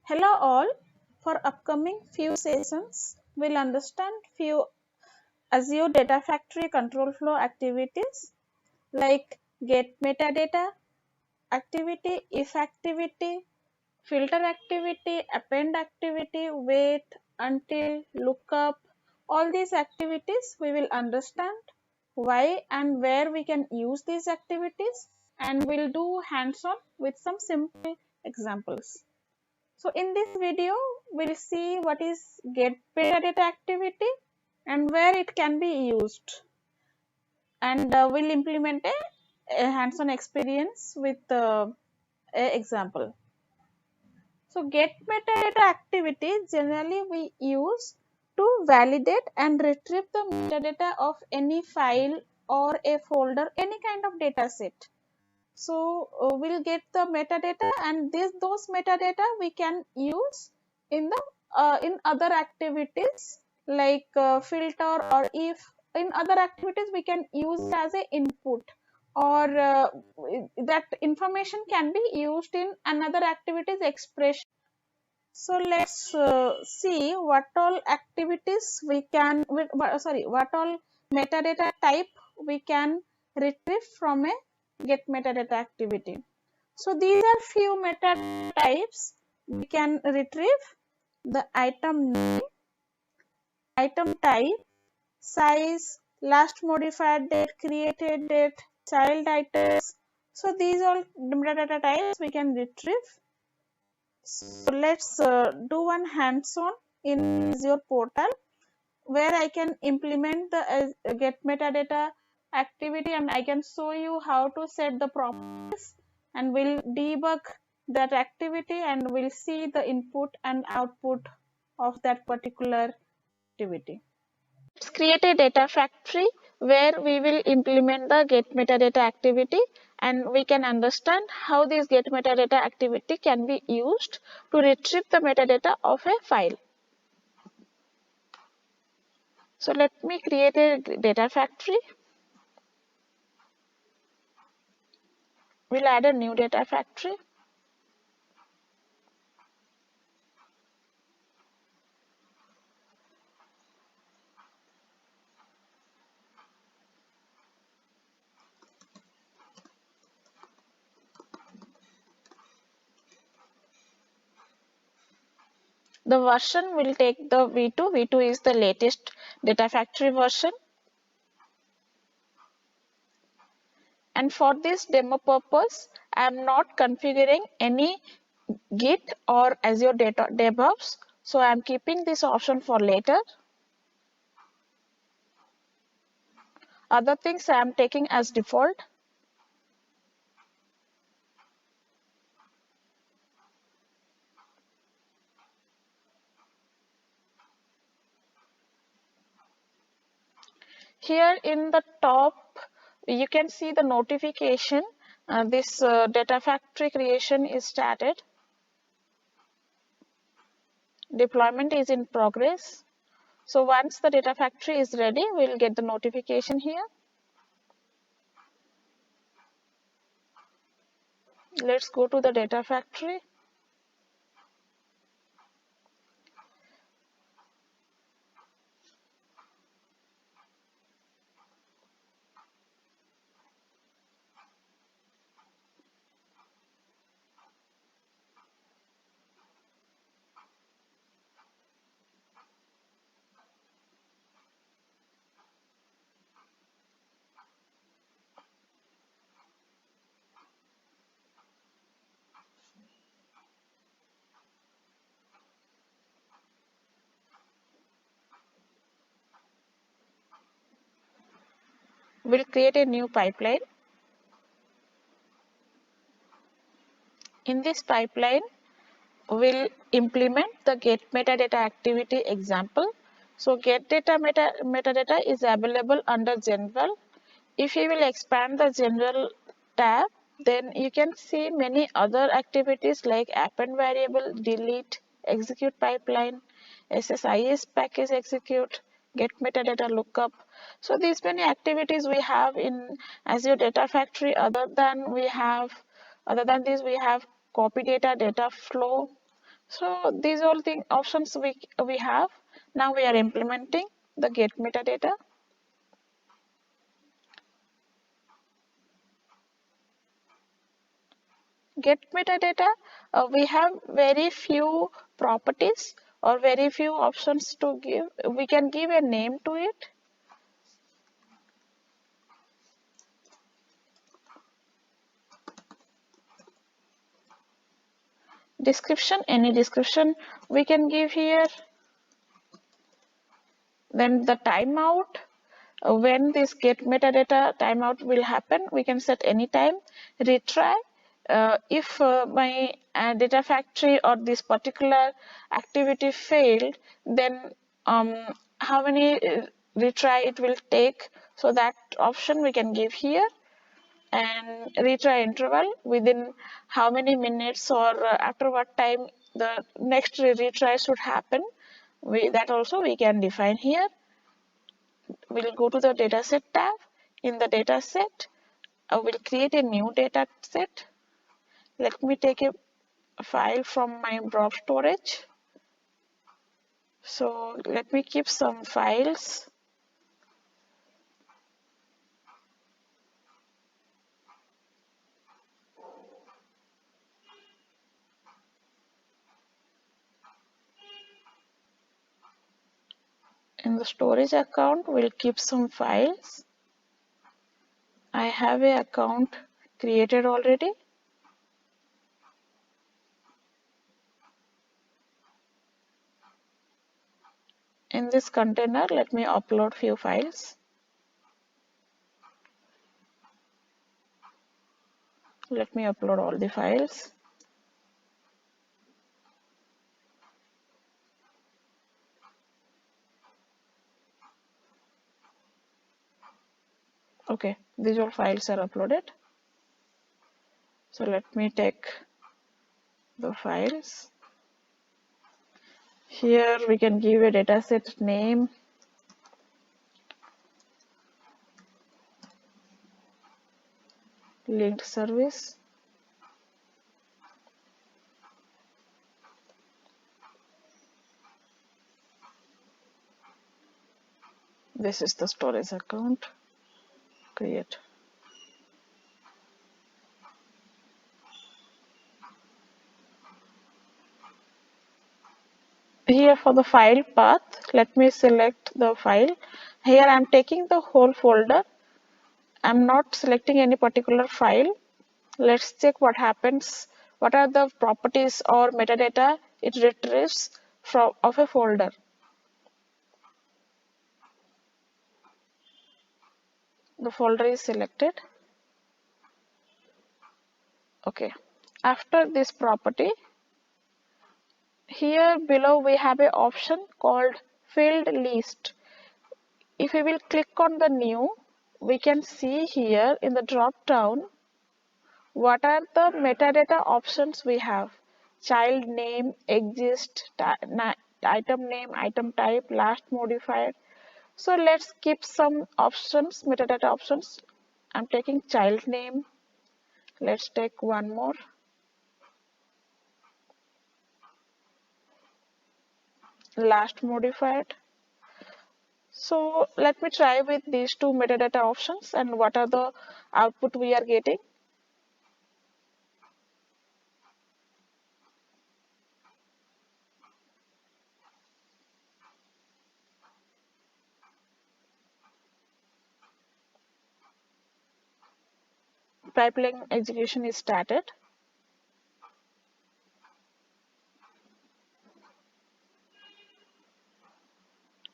Hello all. For upcoming few sessions, we'll understand few Azure Data Factory control flow activities like get metadata activity, if activity, filter activity, append activity, wait, until, lookup. All these activities we will understand why and where we can use these activities, and we'll do hands-on with some simple examples. So in this video, we'll see what is get metadata activity and where it can be used, and we'll implement a hands-on experience with a example. So get metadata activity generally we use to validate and retrieve the metadata of any file or a folder, any kind of data set. So we'll get the metadata, and those metadata we can use in the in other activities like filter, or if in other activities we can use it as a input, or that information can be used in another activities expression. So let's see what all activities we can what all metadata type we can retrieve from a get metadata activity. So these are few metadata types we can retrieve: the item name, item type, size, last modified date, created date, child items. So these all metadata types we can retrieve. So let's do one hands-on in Azure portal where I can implement the get metadata activity, and I can show you how to set the properties, and we'll debug that activity, and we'll see the input and output of that particular activity. Let's create a data factory where we will implement the get metadata activity, and we can understand how this get metadata activity can be used to retrieve the metadata of a file. So let me create a data factory. We'll add a new data factory. The version will take the V2. V2 is the latest data factory version. And for this demo purpose, I am not configuring any Git or Azure Data DevOps. So I am keeping this option for later. Other things I am taking as default. Here in the top, you can see the notification. This data factory creation is started. Deployment is in progress. So once the data factory is ready, we'll get the notification here. Let's go to the data factory. We'll create a new pipeline. In this pipeline, we'll implement the get metadata activity example. So get data metadata is available under general. If you will expand the general tab, then you can see many other activities like append variable, delete, execute pipeline, SSIS package execute, get metadata lookup. So these many activities we have in Azure Data Factory. Other than this, we have copy data, data flow. So these all the options we have. Now we are implementing the get metadata. Get metadata, we have very few properties or very few options to give. We can give a name to it. Description, any description we can give here. Then the timeout, when this get metadata timeout will happen, we can set any time. Retry, if my data factory or this particular activity failed, then how many retry it will take, so that option we can give here. And retry interval, within how many minutes or after what time the next retry should happen, that also we can define here. We'll go to the dataset tab. In the dataset, we'll create a new data set. Let me take a file from my blob storage. So let me keep some files. In the storage account, we'll keep some files. I have an account created already. In this container, let me upload few files. Let me upload all the files. Okay, these all files are uploaded. So let me take the files. Here we can give a dataset name. Linked service. This is the storage account. Create. Here for the file path, let me select the file. Here I am taking the whole folder. I am not selecting any particular file. Let's check what happens. What are the properties or metadata it retrieves from of a folder. The folder is selected. Okay. After this property, here below we have an option called field list. If we will click on the new, we can see here in the drop down what are the metadata options we have. Child name, exist, item name, item type, last modified. So let's keep some options, metadata options. I'm taking child name. Let's take one more. Last modified. So let me try with these two metadata options and what are the output we are getting. Pipeline execution is started.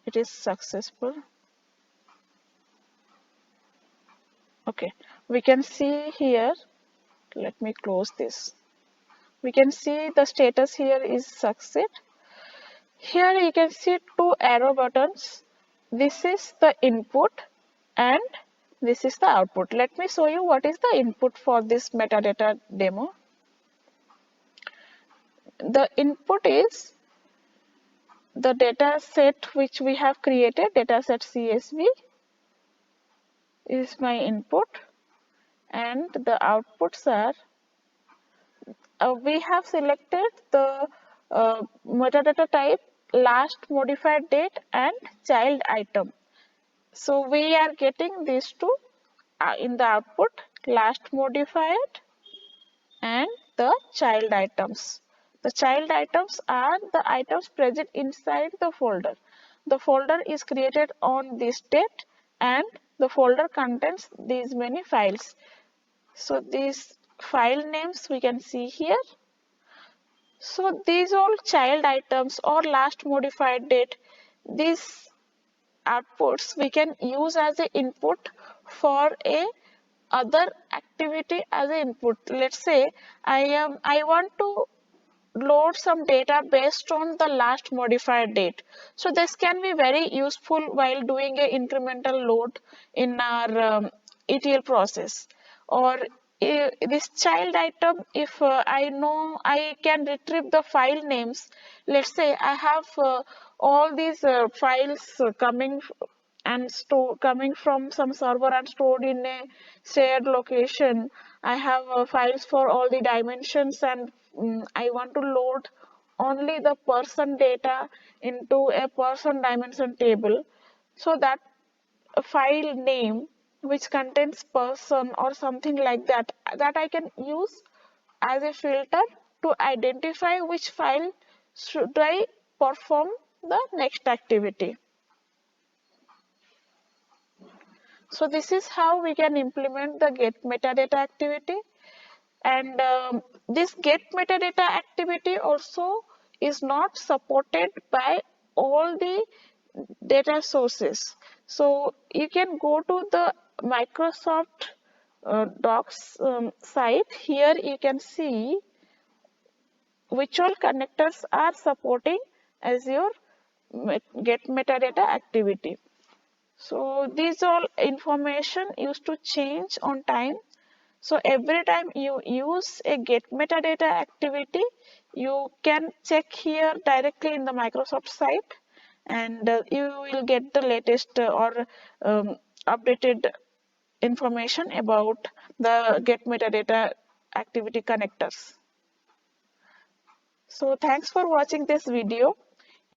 It is successful. Okay, we can see here, let me close this. We can see the status here is succeed. Here you can see two arrow buttons. This is the input and this is the output. Let me show you what is the input for this metadata demo. The input is the data set which we have created, dataset CSV is my input, and the outputs are we have selected the metadata type last modified date and child item. So we are getting these two in the output, last modified and the child items. The child items are the items present inside the folder. The folder is created on this date and the folder contains these many files. So these file names we can see here. So these all child items or last modified date, these outputs we can use as a input for a other activity as a input. Let's say I want to load some data based on the last modified date. So this can be very useful while doing a incremental load in our ETL process. Or this child item, if I know I can retrieve the file names. Let's say I have all these files coming from some server and stored in a shared location. I have files for all the dimensions and I want to load only the person data into a person dimension table. So that file name which contains person or something like that, that I can use as a filter to identify which file should I perform the next activity. So this is how we can implement the get metadata activity. And this get metadata activity also is not supported by all the data sources. So you can go to the Microsoft Docs site. Here you can see which all connectors are supporting Azure get metadata activity. So these all information used to change on time. So every time you use a get metadata activity, you can check here directly in the Microsoft site and you will get the latest or updated information about the get metadata activity connectors. So thanks for watching this video.